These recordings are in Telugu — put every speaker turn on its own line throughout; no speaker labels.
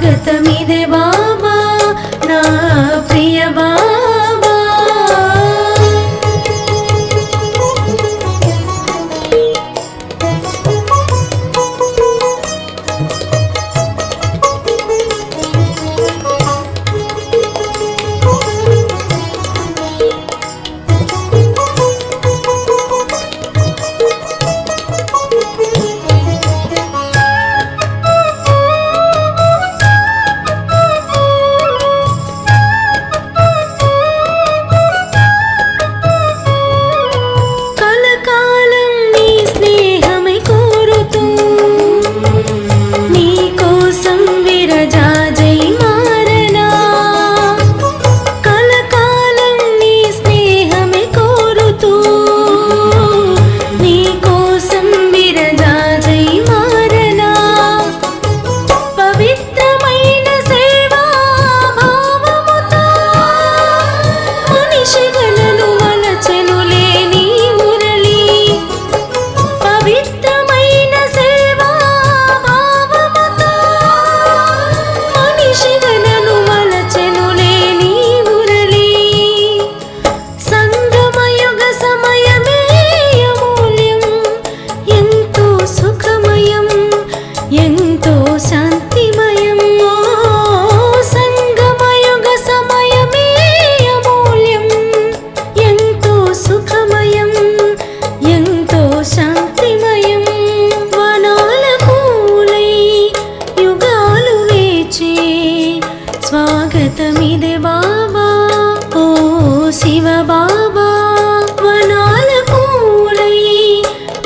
స్వాగతమిదే బాబా నా ప్రియ బాబా. స్వాగతమిదే బాబా ఓ శివ బాబా. వనాల పూలై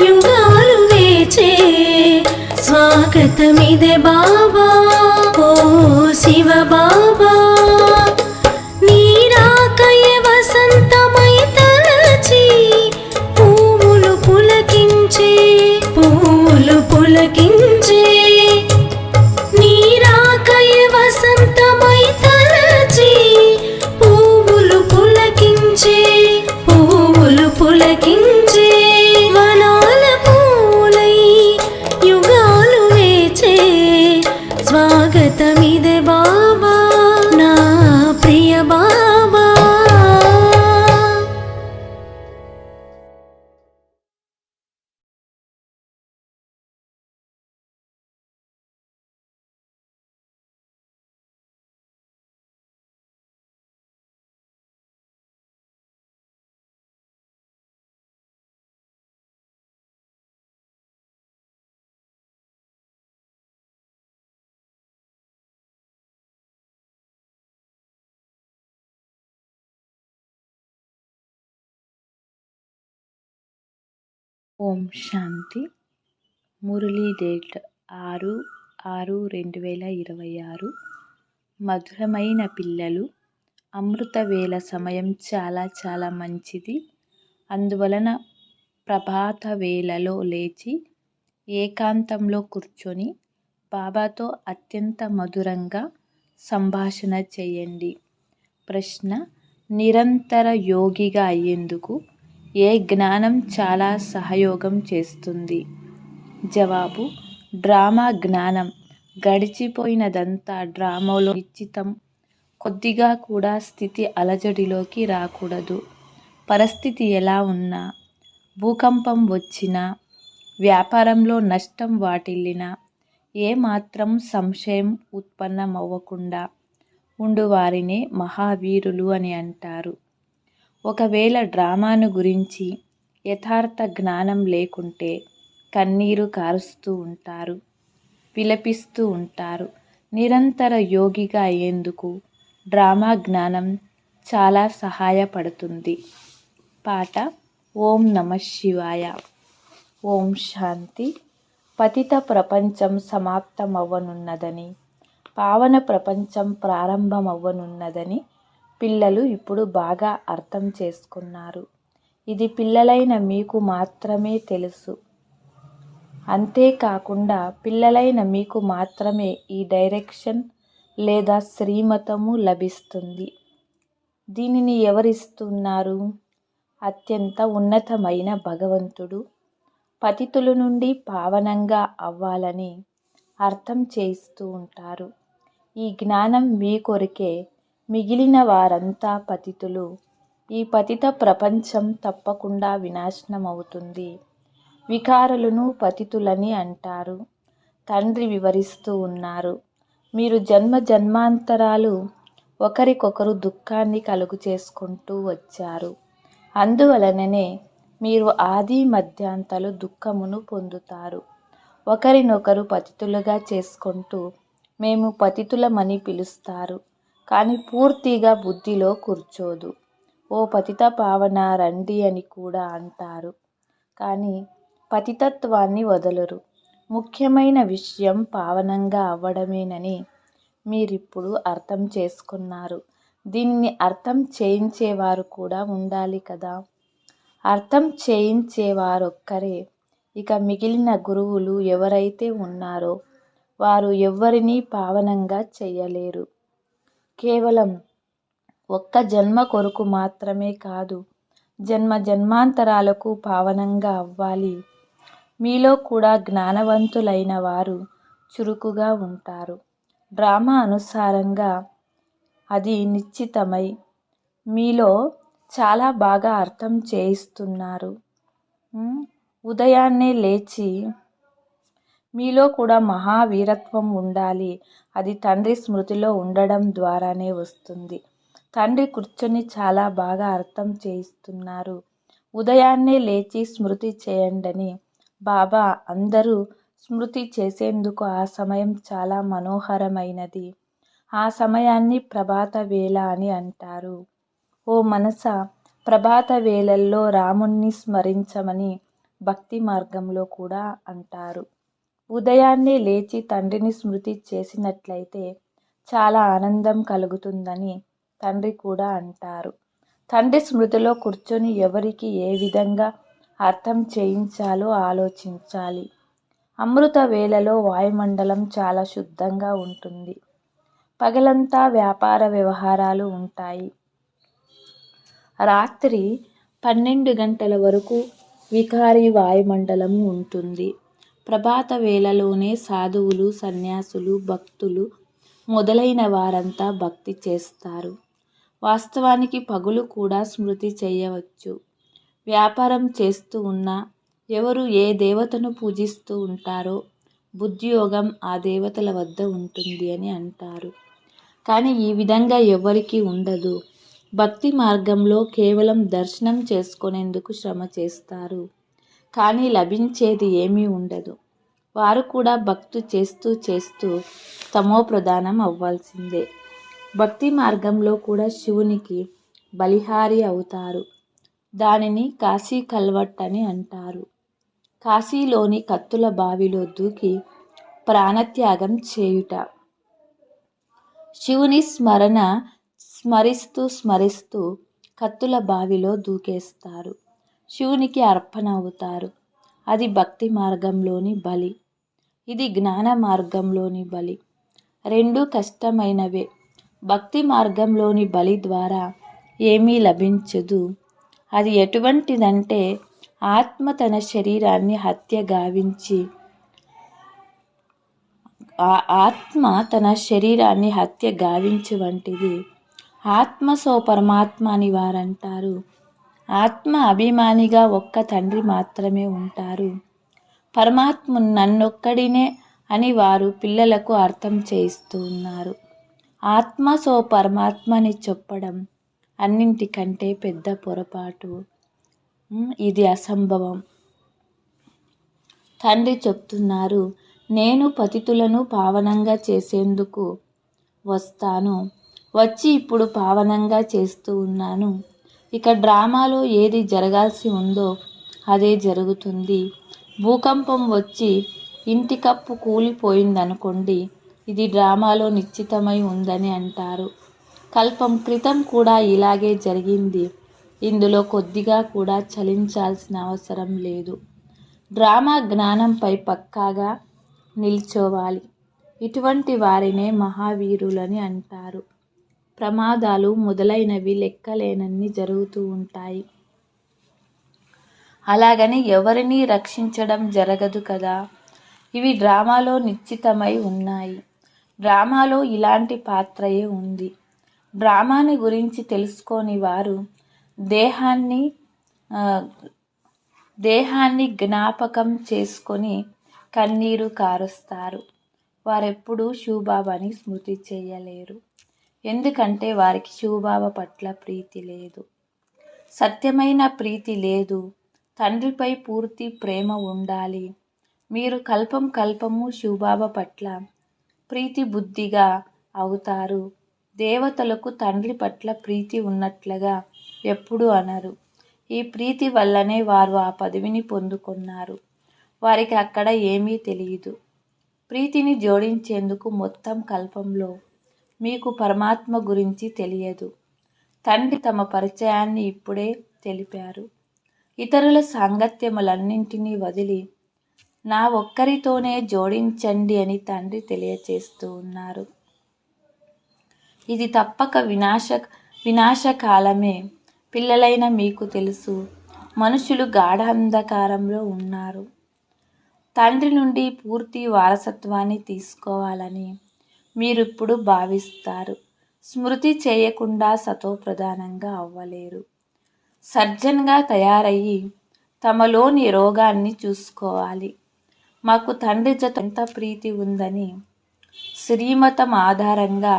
యుగాలు వేచే స్వాగతమిదే బాబా ఓ శివ బాబా. నీరాకయ వసంతమై తలచి పువ్వులు పులకించే పువ్వులు పులకించే. నీరాకయ వసంతమై తలచి పువ్వులు పులకించే పువ్వులు పులకించే. వనాల పూలై యుగాలు వేచే స్వాగతమిదే బాబా నా ప్రియ బాబా.
ఓం శాంతి. మురళీ డేట్ 6/6/2026. మధురమైన పిల్లలు, అమృతవేళ సమయం చాలా చాలా మంచిది. అందువలన ప్రభాత వేళలో లేచి ఏకాంతంలో కూర్చొని బాబాతో అత్యంత మధురంగా సంభాషణ చేయండి. ప్రశ్న: నిరంతర యోగిగా అయ్యేందుకు ఏ జ్ఞానం చాలా సహయోగం చేస్తుంది? జవాబు: డ్రామా జ్ఞానం. గడిచిపోయినదంతా డ్రామాలో నిశ్చితం. కొద్దిగా కూడా స్థితి అలజడిలోకి రాకూడదు. పరిస్థితి ఎలా ఉన్నా, భూకంపం వచ్చినా, వ్యాపారంలో నష్టం వాటిల్లినా ఏమాత్రం సంశయం ఉత్పన్నమవ్వకుండా ఉండువారినే మహావీరులు అని అంటారు. ఒకవేళ డ్రామాను గురించి యథార్థ జ్ఞానం లేకుంటే కన్నీరు కారుస్తూ ఉంటారు, విలపిస్తూ ఉంటారు. నిరంతర యోగిగా అయ్యేందుకు డ్రామా జ్ఞానం చాలా సహాయపడుతుంది. పాట: ఓం నమః శివాయ. ఓం శాంతి. పతిత ప్రపంచం సమాప్తమవ్వనున్నదని, పావన ప్రపంచం ప్రారంభమవ్వనున్నదని పిల్లలు ఇప్పుడు బాగా అర్థం చేసుకున్నారు. ఇది పిల్లలైన మీకు మాత్రమే తెలుసు. అంతేకాకుండా పిల్లలైన మీకు మాత్రమే ఈ డైరెక్షన్ లేదా శ్రీమతము లభిస్తుంది. దీనిని ఎవరిస్తున్నారు? అత్యంత ఉన్నతమైన భగవంతుడు. పతితుల నుండి పావనంగా అవ్వాలని అర్థం చేయిస్తూ ఉంటారు. ఈ జ్ఞానం మీ కొరికే, మిగిలిన వారంతా పతితులు. ఈ పతిత ప్రపంచం తప్పకుండా వినాశనమవుతుంది. వికారులను పతితులని అంటారు. తండ్రి వివరిస్తూ ఉన్నారు. మీరు జన్మ జన్మాంతరాలు ఒకరికొకరు దుఃఖాన్ని కలుగు చేసుకుంటూ వచ్చారు. అందువలననే మీరు ఆది మధ్యాంతాలు దుఃఖమును పొందుతారు. ఒకరినొకరు పతితులుగా చేసుకుంటూ మేము పతితులమని పిలుస్తారు. కానీ పూర్తిగా బుద్ధిలో కూర్చోదు. ఓ పతిత పావన రండి అని కూడా అంటారు. కానీ పతితత్వాన్ని వదలరు. ముఖ్యమైన విషయం పావనంగా అవ్వడమేనని మీరిప్పుడు అర్థం చేసుకున్నారు. దీనిని అర్థం చేయించేవారు కూడా ఉండాలి కదా. అర్థం చేయించేవారొక్కరే. ఇక మిగిలిన గురువులు ఎవరైతే ఉన్నారో వారు ఎవ్వరినీ పావనంగా చెయ్యలేరు. కేవలం ఒక్క జన్మ కొరకు మాత్రమే కాదు, జన్మ జన్మాంతరాలకు పావనంగా అవ్వాలి. మీలో కూడా జ్ఞానవంతులైన వారు చురుకుగా ఉంటారు. డ్రామా అనుసారంగా అది నిశ్చితమై మీలో చాలా బాగా అర్థం చేయిస్తున్నారు. ఉదయాన్నే లేచి మీలో కూడా మహావీరత్వం ఉండాలి. అది తండ్రి స్మృతిలో ఉండడం ద్వారానే వస్తుంది. తండ్రి కూర్చొని చాలా బాగా అర్థం చేయిస్తున్నారు. ఉదయాన్నే లేచి స్మృతి చేయండని బాబా అందరూ స్మృతి చేసేందుకు ఆ సమయం చాలా మనోహరమైనది. ఆ సమయాన్ని ప్రభాత వేళ అని అంటారు. ఓ మనసా, ప్రభాత వేళల్లో రాముణ్ణి స్మరించమని భక్తి మార్గంలో కూడా అంటారు. ఉదయాన్నే లేచి తండ్రిని స్మృతి చేసినట్లయితే చాలా ఆనందం కలుగుతుందని తండ్రి కూడా అంటారు. తండ్రి స్మృతిలో కూర్చొని ఎవరికి ఏ విధంగా అర్థం చేయించాలో ఆలోచించాలి. అమృత వేళలో వాయుమండలం చాలా శుద్ధంగా ఉంటుంది. పగలంతా వ్యాపార వ్యవహారాలు ఉంటాయి. రాత్రి 12 గంటల వరకు వికారి వాయుమండలం ఉంటుంది. ప్రభాత వేళలోనే సాధువులు, సన్యాసులు, భక్తులు మొదలైన వారంతా భక్తి చేస్తారు. వాస్తవానికి పగులు కూడా స్మృతి చేయవచ్చు. వ్యాపారం చేస్తూ ఉన్నా ఎవరు ఏ దేవతను పూజిస్తూ ఉంటారో బుద్ధియోగం ఆ దేవతల వద్ద ఉంటుంది అని అంటారు. కానీ ఈ విధంగా ఎవరికీ ఉండదు. భక్తి మార్గంలో కేవలం దర్శనం చేసుకునేందుకు శ్రమ చేస్తారు. కానీ లభించేది ఏమీ ఉండదు. వారు కూడా భక్తి చేస్తూ చేస్తూ తమో ప్రధానం అవ్వాల్సిందే. భక్తి మార్గంలో కూడా శివునికి బలిహారి అవుతారు. దానిని కాశీ కల్వట్ అని అంటారు. కాశీలోని కత్తుల బావిలో దూకి ప్రాణత్యాగం చేయుట. శివుని స్మరిస్తూ కత్తుల బావిలో దూకేస్తారు. శివునికి అర్పణ అవుతారు. అది భక్తి మార్గంలోని బలి. ఇది జ్ఞాన మార్గంలోని బలి. రెండూ కష్టమైనవే. భక్తి మార్గంలోని బలి ద్వారా ఏమీ లభించదు. అది ఎటువంటిదంటే ఆత్మ తన శరీరాన్ని హత్య గావించి వంటిది. ఆత్మ సో పరమాత్మ అని వారంటారు. ఆత్మ అభిమానిగా ఒక్క తండ్రి మాత్రమే ఉంటారు. పరమాత్మ నన్నొక్కడినే అని వారు పిల్లలకు అర్థం చేయిస్తూ ఉన్నారు. ఆత్మ సో పరమాత్మ అని చెప్పడం అన్నింటికంటే పెద్ద పొరపాటు. ఇది అసంభవం. తండ్రి చెప్తున్నారు, నేను పతితులను పావనంగా చేసేందుకు వస్తాను. వచ్చి ఇప్పుడు పావనంగా చేస్తూ ఉన్నాను. ఇక డ్రామాలో ఏది జరగాల్సి ఉందో అదే జరుగుతుంది. భూకంపం వచ్చి ఇంటి కప్పు కూలిపోయిందనుకోండి, ఇది డ్రామాలో నిశ్చితమై ఉందని అంటారు. కల్పం క్రితం కూడా ఇలాగే జరిగింది. ఇందులో కొద్దిగా కూడా చలించాల్సిన అవసరం లేదు. డ్రామా జ్ఞానంపై పక్కాగా నిల్చోవాలి. ఇటువంటి వారినే మహావీరులని అంటారు. ప్రమాదాలు మొదలైనవి లెక్కలేనన్ని జరుగుతూ ఉంటాయి. అలాగని ఎవరినీ రక్షించడం జరగదు కదా. ఇవి డ్రామాలో నిశ్చితమై ఉన్నాయి. డ్రామాలో ఇలాంటి పాత్రయే ఉంది. డ్రామాని గురించి తెలుసుకోని వారు దేహాన్ని ఆ, దేహాన్ని జ్ఞాపకం చేసుకొని కన్నీరు కారుస్తారు. వారెప్పుడూ శివబాబాని స్మృతి చేయలేరు. ఎందుకంటే వారికి శివబాబా పట్ల ప్రీతి లేదు, సత్యమైన ప్రీతి లేదు. తండ్రిపై పూర్తి ప్రేమ ఉండాలి. మీరు కల్పం కల్పము శివబాబా పట్ల ప్రీతి బుద్ధిగా అవుతారు. దేవతలకు తండ్రి పట్ల ప్రీతి ఉన్నట్లుగా ఎప్పుడూ అనరు. ఈ ప్రీతి వల్లనే వారు ఆ పదవిని పొందుకున్నారు. వారికి అక్కడ ఏమీ తెలియదు. ప్రీతిని జోడించేందుకు మొత్తం కల్పంలో మీకు పరమాత్మ గురించి తెలియదు. తండ్రి తమ పరిచయాన్ని ఇప్పుడే తెలిపారు. ఇతరుల సాంగత్యములన్నింటినీ వదిలి నా ఒక్కరితోనే జోడించండి అని తండ్రి తెలియచేస్తూ ఉన్నారు. ఇది తప్పక వినాశకాలమే. పిల్లలైన మీకు తెలుసు, మనుషులు గాఢ అంధకారంలో ఉన్నారు. తండ్రి నుండి పూర్తి వారసత్వాన్ని తీసుకోవాలని మీరిప్పుడు భావిస్తారు. స్మృతి చేయకుండా సతోప్రధానంగా అవ్వలేరు. సర్జన్గా తయారయ్యి తమలోని రోగాన్ని చూసుకోవాలి. మాకు తండ్రి జత ఎంత ప్రీతి ఉందని శ్రీమతం ఆధారంగా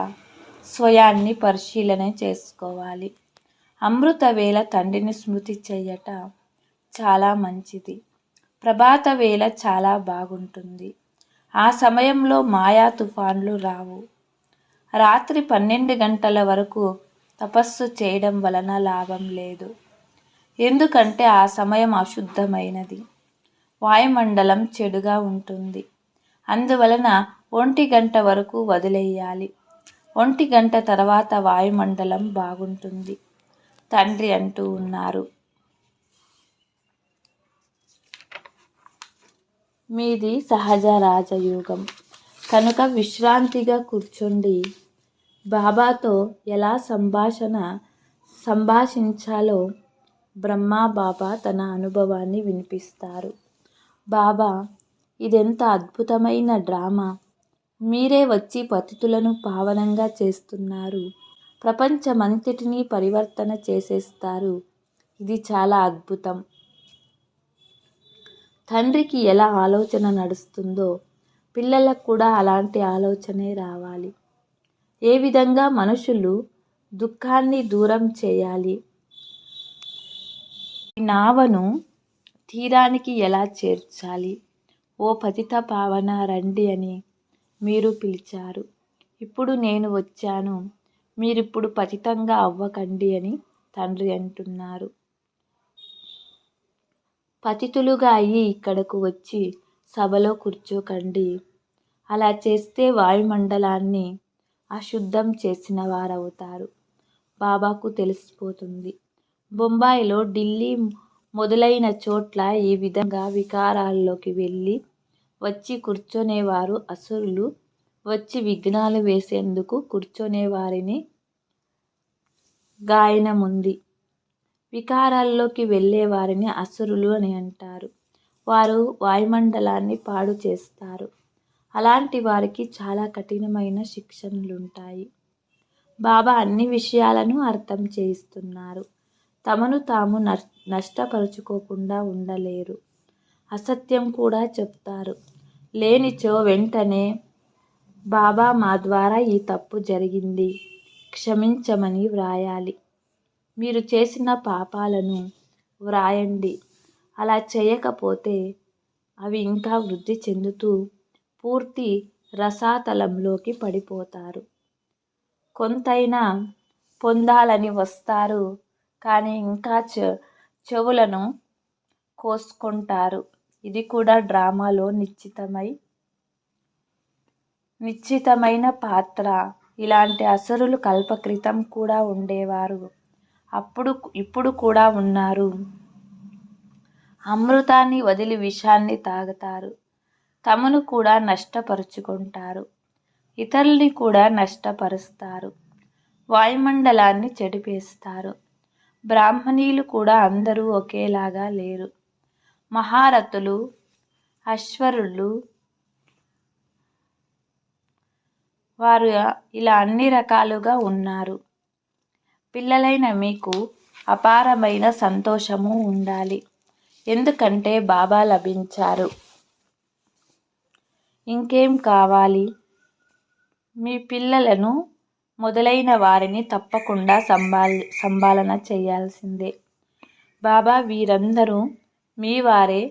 స్వయాన్ని పరిశీలన చేసుకోవాలి. అమృత వేళ తండ్రిని స్మృతి చెయ్యట చాలా మంచిది. ప్రభాత వేళ చాలా బాగుంటుంది. ఆ సమయంలో మాయా తుఫాన్లు రావు. రాత్రి 12 గంటల వరకు తపస్సు చేయడం వలన లాభం లేదు. ఎందుకంటే ఆ సమయం అశుద్ధమైనది. వాయుమండలం చెడుగా ఉంటుంది. అందువలన 1 గంట వరకు వదిలేయాలి. 1 గంట తర్వాత వాయుమండలం బాగుంటుంది. తండ్రి అంటూ ఉన్నారు, మీది సహజ రాజయోగం కనుక విశ్రాంతిగా కూర్చోండి. బాబాతో ఎలా సంభాషించాలో బ్రహ్మా బాబా తన అనుభవాన్ని వినిపిస్తారు. బాబా, ఇదెంత అద్భుతమైన డ్రామా. మీరే వచ్చి పతితులను పావనంగా చేస్తున్నారు. ప్రపంచమంతటినీ పరివర్తన చేసేస్తారు. ఇది చాలా అద్భుతం. తండ్రికి ఎలా ఆలోచన నడుస్తుందో పిల్లలకు కూడా అలాంటి ఆలోచనే రావాలి. ఏ విధంగా మనుషులు దుఃఖాన్ని దూరం చేయాలి, ఈ నావను తీరానికి ఎలా చేర్చాలి. ఓ పతిత పావన రండి అని మీరు పిలిచారు. ఇప్పుడు నేను వచ్చాను. మీరిప్పుడు పతితంగా అవ్వకండి అని తండ్రి అంటున్నారు. పతితులుగా అయ్యి ఇక్కడకు వచ్చి సభలో కూర్చోకండి. అలా చేస్తే వాయుమండలాన్ని అశుద్ధం చేసిన వారవుతారు. బాబాకు తెలిసిపోతుంది. బొంబాయిలో, ఢిల్లీ మొదలైన చోట్ల ఈ విధంగా వికారాల్లోకి వెళ్ళి వచ్చి కూర్చొనేవారు అసురులు. వచ్చి విఘ్నాలు వేసేందుకు కూర్చొనేవారిని గాయనముంది. వికారాల్లోకి వెళ్ళేవారిని అసురులు అని అంటారు. వారు వాయుమండలాన్ని పాడు చేస్తారు. అలాంటి వారికి చాలా కఠినమైన శిక్షణలుంటాయి. బాబా అన్ని విషయాలను అర్థం చేయిస్తున్నారు. తమను తాము నష్టపరుచుకోకుండా ఉండలేరు. అసత్యం కూడా చెప్తారు. లేనిచో వెంటనే బాబా, మా ద్వారా ఈ తప్పు జరిగింది, క్షమించమని వ్రాయాలి. మీరు చేసిన పాపాలను వ్రాయండి. అలా చేయకపోతే అవి ఇంకా వృద్ధి చెందుతూ పూర్తి రసాతలంలోకి పడిపోతారు. కొంతైనా పొందాలని వస్తారు, కానీ ఇంకా చెవులను కోసుకుంటారు. ఇది కూడా డ్రామాలో నిశ్చితమైన పాత్ర. ఇలాంటి అసురులు కల్పక్రితం కూడా ఉండేవారు, ఇప్పుడు కూడా ఉన్నారు. అమృతాన్ని వదిలి విషాన్ని తాగుతారు. తమను కూడా నష్టపరుచుకుంటారు, ఇతరుల్ని కూడా నష్టపరుస్తారు. వాయుమండలాన్ని చెడిపేస్తారు. బ్రాహ్మణీలు కూడా అందరూ ఒకేలాగా లేరు. మహారథులు, అశ్వరులు, వారు ఇలా అన్ని రకాలుగా ఉన్నారు. పిల్లలైన మీకు అపారమైన సంతోషము ఉండాలి. ఎందుకంటే బాబా లభించారు. ఇంకేం కావాలి? మీ పిల్లలను మొదలైన వారిని తప్పకుండా సంభాలన చేయాల్సిందే. బాబా వీరందరూ మీ వారే,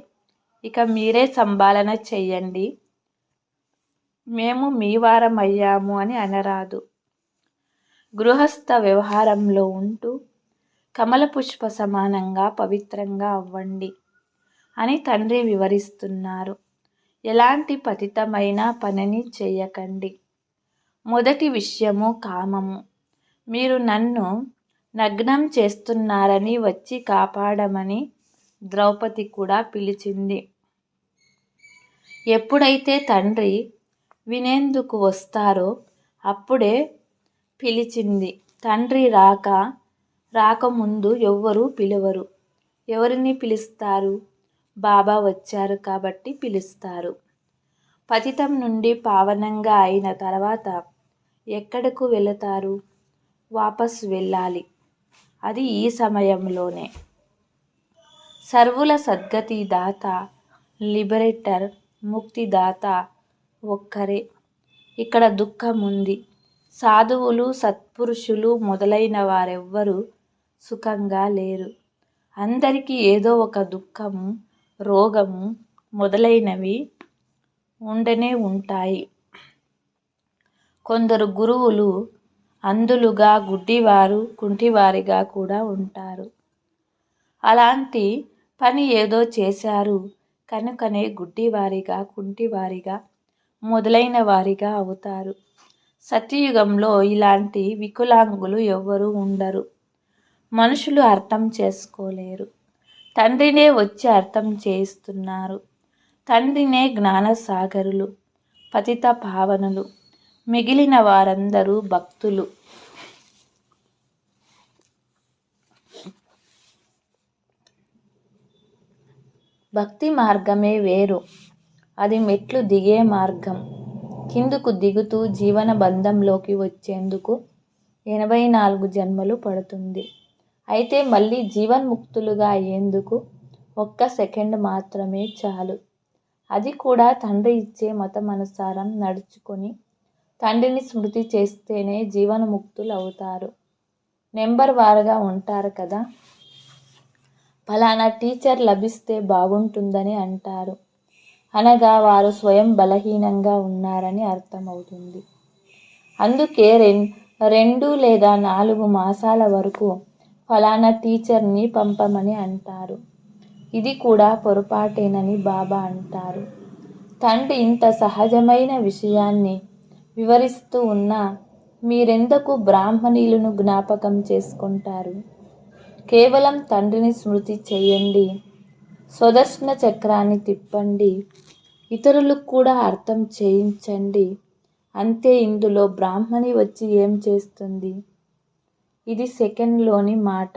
ఇక మీరే సంభాలన చెయ్యండి, మేము మీ వారమయ్యాము అని అనరాదు. గృహస్థ వ్యవహారంలో ఉంటూ కమల పుష్ప సమానంగా పవిత్రంగా అవ్వండి అని తండ్రి వివరిస్తున్నారు. ఎలాంటి పతితమైన పనిని చేయకండి. మొదటి విషయము కామము. మీరు నన్ను నగ్నం చేస్తున్నారని వచ్చి కాపాడమని ద్రౌపది కూడా పిలిచింది. ఎప్పుడైతే తండ్రి వినేందుకు వస్తారో అప్పుడే పిలిచింది. తండ్రి రాకముందు ఎవ్వరూ పిలవరు. ఎవరిని పిలుస్తారు? బాబా వచ్చారు కాబట్టి పిలుస్తారు. పతితం నుండి పావనంగా అయిన తర్వాత ఎక్కడకు వెళతారు? వాపస్ వెళ్ళాలి. అది ఈ సమయంలోనే. సర్వుల సద్గతి దాత, లిబరేటర్, ముక్తిదాత ఒక్కరే. ఇక్కడ దుఃఖం ఉంది. సాధువులు, సత్పురుషులు మొదలైన వారెవ్వరూ సుఖంగా లేరు. అందరికీ ఏదో ఒక దుఃఖము, రోగము మొదలైనవి ఉండనే ఉంటాయి. కొందరు గురువులు అంధులుగా, గుడ్డివారు, కుంటివారిగా కూడా ఉంటారు. అలాంటి పని ఏదో చేశారు కనుకనే గుడ్డివారిగా, కుంటివారిగా మొదలైన వారిగా అవుతారు. సత్యయుగంలో ఇలాంటి వికలాంగులు ఎవ్వరూ ఉండరు. మనుషులు అర్థం చేసుకోలేరు. తండ్రినే వచ్చి అర్థం చేయిస్తున్నారు. తండ్రినే జ్ఞానసాగరులు, పతిత పావనులు. మిగిలిన వారందరూ భక్తులు. భక్తి మార్గమే వేరు. అది మెట్లు దిగే మార్గం. కిందకు దిగుతూ జీవన బంధంలోకి వచ్చేందుకు 84 జన్మలు పడుతుంది. అయితే మళ్ళీ జీవన్ముక్తులుగా అయ్యేందుకు 1 సెకండ్ మాత్రమే చాలు. అది కూడా తండ్రి ఇచ్చే మతమనుసారం నడుచుకొని తండ్రిని స్మృతి చేస్తేనే జీవన్ముక్తులు అవుతారు. నెంబర్ వారుగా ఉంటారు కదా. ఫలానా టీచర్ లభిస్తే బాగుంటుందని అంటారు. అనగా వారు స్వయం బలహీనంగా ఉన్నారని అర్థమవుతుంది. అందుకే 2 లేదా 4 మాసాల వరకు ఫలానా టీచర్ని పంపమని అంటారు. ఇది కూడా పొరపాటేనని బాబా అంటారు. తండ్రి ఇంత సహజమైన విషయాన్ని వివరిస్తూ ఉన్నా మీరెందుకు బ్రాహ్మణీలను జ్ఞాపకం చేసుకుంటారు? కేవలం తండ్రిని స్మృతి చేయండి. స్వదర్శన చక్రాన్ని తిప్పండి. ఇతరులకు కూడా అర్థం చేయించండి. అంతే. ఇందులో బ్రాహ్మణి వచ్చి ఏం చేస్తుంది? ఇది సెకండ్లోని మాట.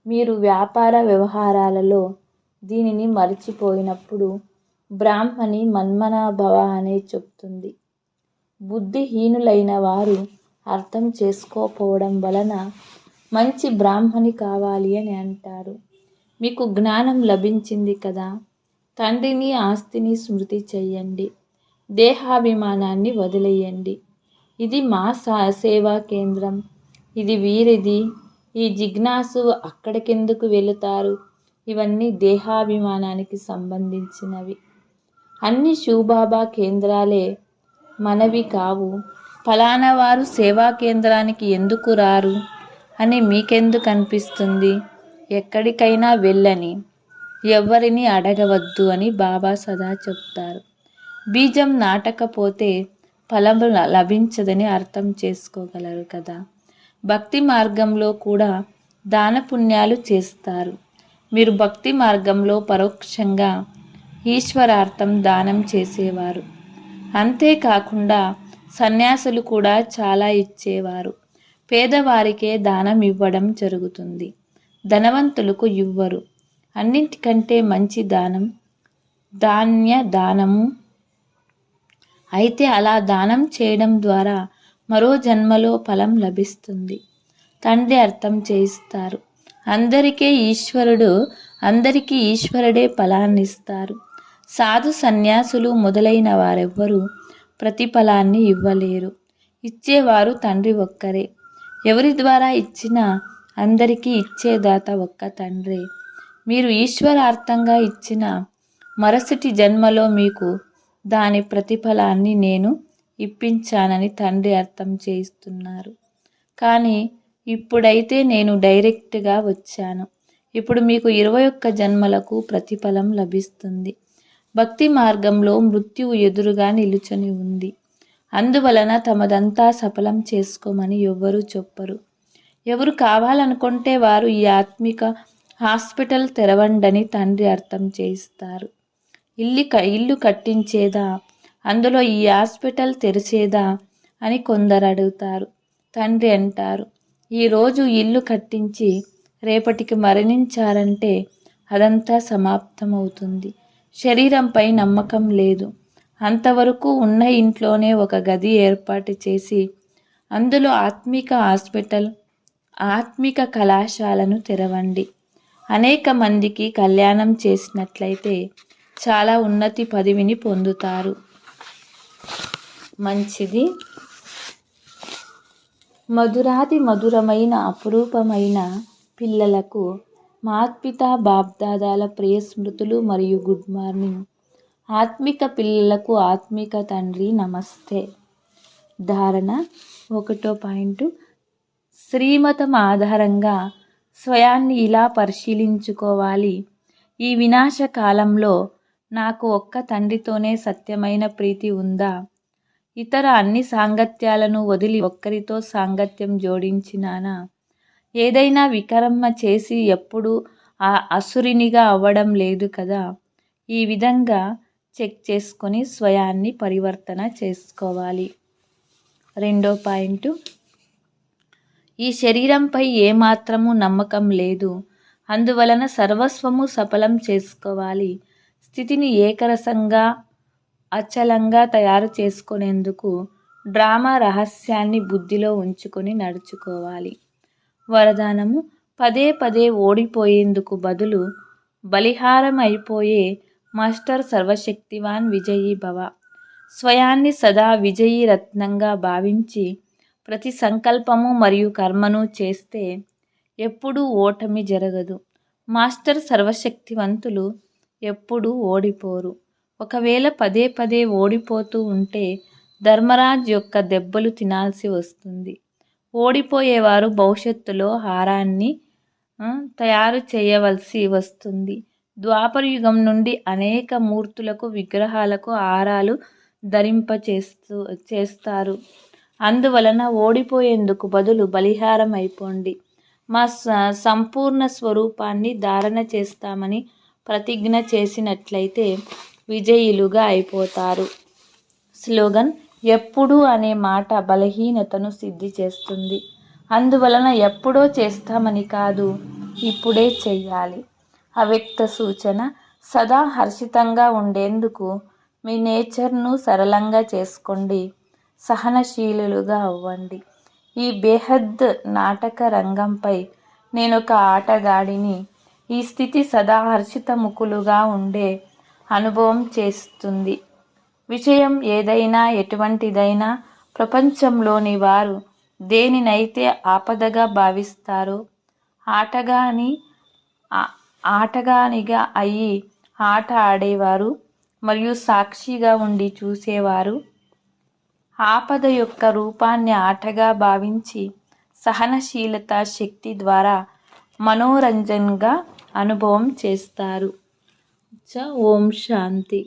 మీరు వ్యాపార వ్యవహారాలలో దీనిని మరిచిపోయినప్పుడు బ్రాహ్మణి మన్మనాభవ అనే చెప్తుంది. బుద్ధిహీనులైన వారు అర్థం చేసుకోకపోవడం వలన మంచి బ్రాహ్మణి కావాలి అని అంటారు. మీకు జ్ఞానం లభించింది కదా. తండ్రిని, ఆస్తిని స్మృతి చెయ్యండి. దేహాభిమానాన్ని వదిలేయండి. ఇది మా సేవా కేంద్రం, ఇది వీరిది. ఈ జిజ్ఞాసు అక్కడికెందుకు వెళుతారు? ఇవన్నీ దేహాభిమానానికి సంబంధించినవి. అన్ని శివబాబా కేంద్రాలే మనవి కావు. ఫలానా వారు సేవా కేంద్రానికి ఎందుకు రారు అని మీకెందుకు అనిపిస్తుంది? ఎక్కడికైనా వెళ్ళని ఎవరిని అడగవద్దు అని బాబా సదా చెప్తారు. బీజం నాటకపోతే ఫలం లభించదని అర్థం చేసుకోగలరు కదా. భక్తి మార్గంలో కూడా దాన పుణ్యాలు చేస్తారు. మీరు భక్తి మార్గంలో పరోక్షంగా ఈశ్వరార్థం దానం చేసేవారు. అంతేకాకుండా సన్యాసులు కూడా చాలా ఇచ్చేవారు. పేదవారికే దానం ఇవ్వడం జరుగుతుంది. ధనవంతులకు ఇవ్వరు. అన్నింటికంటే మంచి దానం ధాన్య దానము. అయితే అలా దానం చేయడం ద్వారా మరో జన్మలో ఫలం లభిస్తుంది. తండ్రి అర్థం చేయిస్తారు. అందరికీ ఈశ్వరుడే ఫలాన్నిస్తారు. సాధు సన్యాసులు మొదలైన వారెవ్వరూ ప్రతిఫలాన్ని ఇవ్వలేరు. ఇచ్చేవారు తండ్రి ఒక్కరే. ఎవరి ద్వారా ఇచ్చినా అందరికీ ఇచ్చేదాత ఒక్క తండ్రే. మీరు ఈశ్వరార్థంగా ఇచ్చిన మరుసటి జన్మలో మీకు దాని ప్రతిఫలాన్ని నేను ఇప్పించానని తండ్రి అర్థం చేయిస్తున్నారు. కానీ ఇప్పుడైతే నేను డైరెక్ట్గా వచ్చాను. ఇప్పుడు మీకు 21 జన్మలకు ప్రతిఫలం లభిస్తుంది. భక్తి మార్గంలో మృత్యువు ఎదురుగా నిలుచుని ఉంది. అందువలన తమదంతా సఫలం చేసుకోమని ఎవ్వరూ చెప్పరు. ఎవరు కావాలనుకుంటే వారు ఈ ఆత్మిక హాస్పిటల్ తెరవండని తండ్రి అర్థం చేయిస్తారు. ఇల్లు కట్టించేదా, అందులో ఈ హాస్పిటల్ తెరిచేదా అని కొందరు అడుగుతారు. తండ్రి అంటారు, ఈరోజు ఇల్లు కట్టించి రేపటికి మరణించారంటే అదంతా సమాప్తమవుతుంది. శరీరంపై నమ్మకం లేదు. అంతవరకు ఉన్న ఇంట్లోనే ఒక గది ఏర్పాటు చేసి అందులో ఆత్మిక హాస్పిటల్, ఆత్మిక కళాశాలను తెరవండి. అనేక మందికి కళ్యాణం చేసినట్లయితే చాలా ఉన్నతి పదవిని పొందుతారు. మంచిది. మధురాది మధురమైన అపురూపమైన పిల్లలకు మాత్పితా బాప్దాదాల ప్రియ స్మృతులు మరియు గుడ్ మార్నింగ్. ఆత్మిక పిల్లలకు ఆత్మిక తండ్రి నమస్తే. ధారణ 1వ పాయింట్. శ్రీమతం ఆధారంగా స్వయాన్ని ఇలా పరిశీలించుకోవాలి. ఈ వినాశ కాలంలో నాకు ఒక్క తండ్రితోనే సత్యమైన ప్రీతి ఉందా? ఇతర అన్ని సాంగత్యాలను వదిలి ఒక్కరితో సాంగత్యం జోడించినానా? ఏదైనా వికర్మ చేసి ఎప్పుడూ ఆ అసురునిగా అవ్వడం లేదు కదా? ఈ విధంగా చెక్ చేసుకొని స్వయాన్ని పరివర్తన చేసుకోవాలి. 2వ పాయింట్. ఈ శరీరంపై ఏమాత్రము నమ్మకం లేదు. అందువలన సర్వస్వము సఫలం చేసుకోవాలి. స్థితిని ఏకరసంగా అచలంగా తయారు చేసుకునేందుకు డ్రామా రహస్యాన్ని బుద్ధిలో ఉంచుకొని నడుచుకోవాలి. వరదానము. పదే పదే ఓడిపోయేందుకు బదులు బలిహారం అయిపోయే మాస్టర్ సర్వశక్తివాన్ విజయీ భవ. స్వయాన్ని సదా విజయీ రత్నంగా భావించి ప్రతి సంకల్పము మరియు కర్మను చేస్తే ఎప్పుడూ ఓటమి జరగదు. మాస్టర్ సర్వశక్తివంతులు ఎప్పుడూ ఓడిపోరు. ఒకవేళ పదే పదే ఓడిపోతూ ఉంటే ధర్మరాజ్ యొక్క దెబ్బలు తినాల్సి వస్తుంది. ఓడిపోయేవారు భవిష్యత్తులో హారాన్ని తయారు చేయవలసి వస్తుంది. ద్వాపరయుగం నుండి అనేక మూర్తులకు విగ్రహాలకు హారాలు చేస్తారు. అందువలన ఓడిపోయేందుకు బదులు బలిహారం అయిపోండి. మా సంపూర్ణ స్వరూపాన్ని ధారణ చేస్తామని ప్రతిజ్ఞ చేసినట్లయితే విజయులుగా అయిపోతారు. స్లోగన్. ఎప్పుడు అనే మాట బలహీనతను సిద్ధి చేస్తుంది. అందువలన ఎప్పుడో చేస్తామని కాదు, ఇప్పుడే చెయ్యాలి. అవ్యక్త సూచన. సదా హర్షితంగా ఉండేందుకు మీ నేచర్ను సరళంగా చేసుకోండి. సహనశీలులుగా అవ్వండి. ఈ బేహద్ నాటక రంగంపై నేనొక ఆటగాడిని. ఈ స్థితి సదా హర్షితముఖులుగా ఉండే అనుభవం చేస్తుంది. విషయం ఏదైనా ఎటువంటిదైనా ప్రపంచంలోని వారు దేనినైతే ఆపదగా భావిస్తారో ఆటగానిగా అయి ఆట ఆడేవారు మరియు సాక్షిగా ఉండి చూసేవారు ఆపద యొక్క రూపాన్ని ఆటగా భావించి సహనశీలత శక్తి ద్వారా మనోరంజన్గా అనుభవం చేస్తారు. ఓం శాంతి.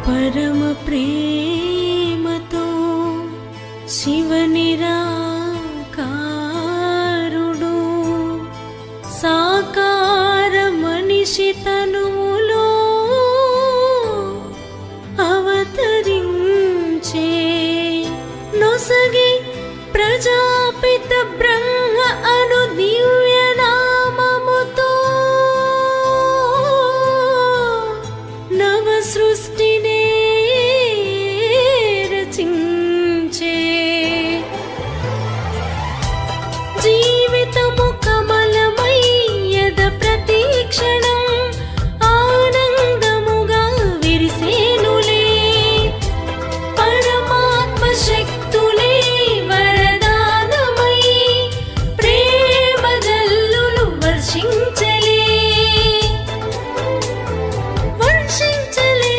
పరమ ప్రేమతో శివ నిరాకారుడు సాకార మనిషి తనువులో అవతరించే నొసగి ప్రజాపిత బ్రహ్మ అను దివ్య నామముతో నవ సృష్టినే రచించే జీవితము కమలమై యద ప్రతిక్షణం ఆనందముగా విరిసేనులే పరమాత్మ శక్తులే వరదానమై ప్రేమ జల్లులు వర్షించలే వర్షించలే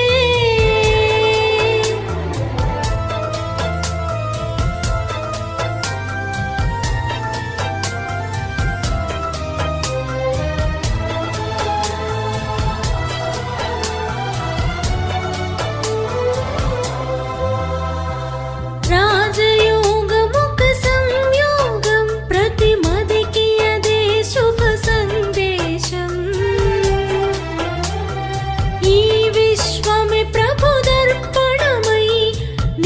రాజయోగముఖ సంయోగం ప్రతి మదికి అదే శుభ సందేశం ఈ విశ్వమే ప్రభు దర్పణమై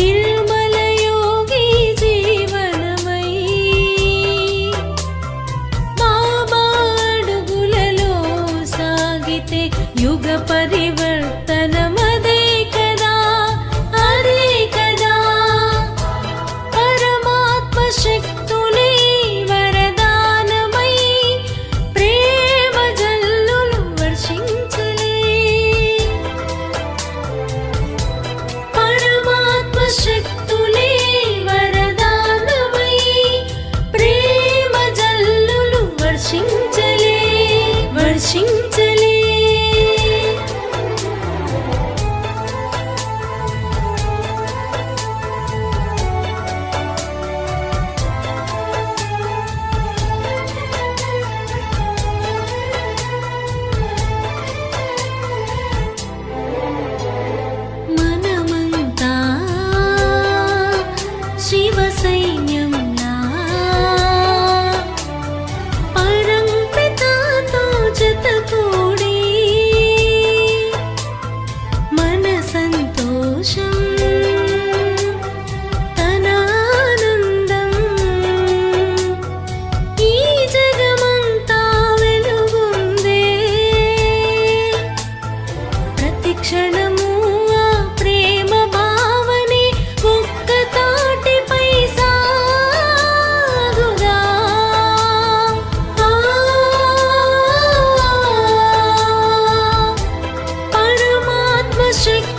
నిర్మల యోగి జీవనమై బాబా అడుగులలో సాగితే యుగ పరివర్తనమదే కదా అదే కదా పరమాత్మ శక్తులే వరదానమై ప్రేమ జల్లులు వర్షించలే పరమాత్మ శక్తులే వరదానమై ప్రేమ జల్లులు వర్షించలే వర్షించలే మనమంతా శివ సైన్యంలా పరంపితతో జతకూడి మన సంతోషం తన ఆనందం ఈ జగమంతా వెలుగుందే ప్రతి క్షణము ఆ ప్రేమ భావనే ఒక్క తాటిపై సాగుగా పరమాత్మ శక్తి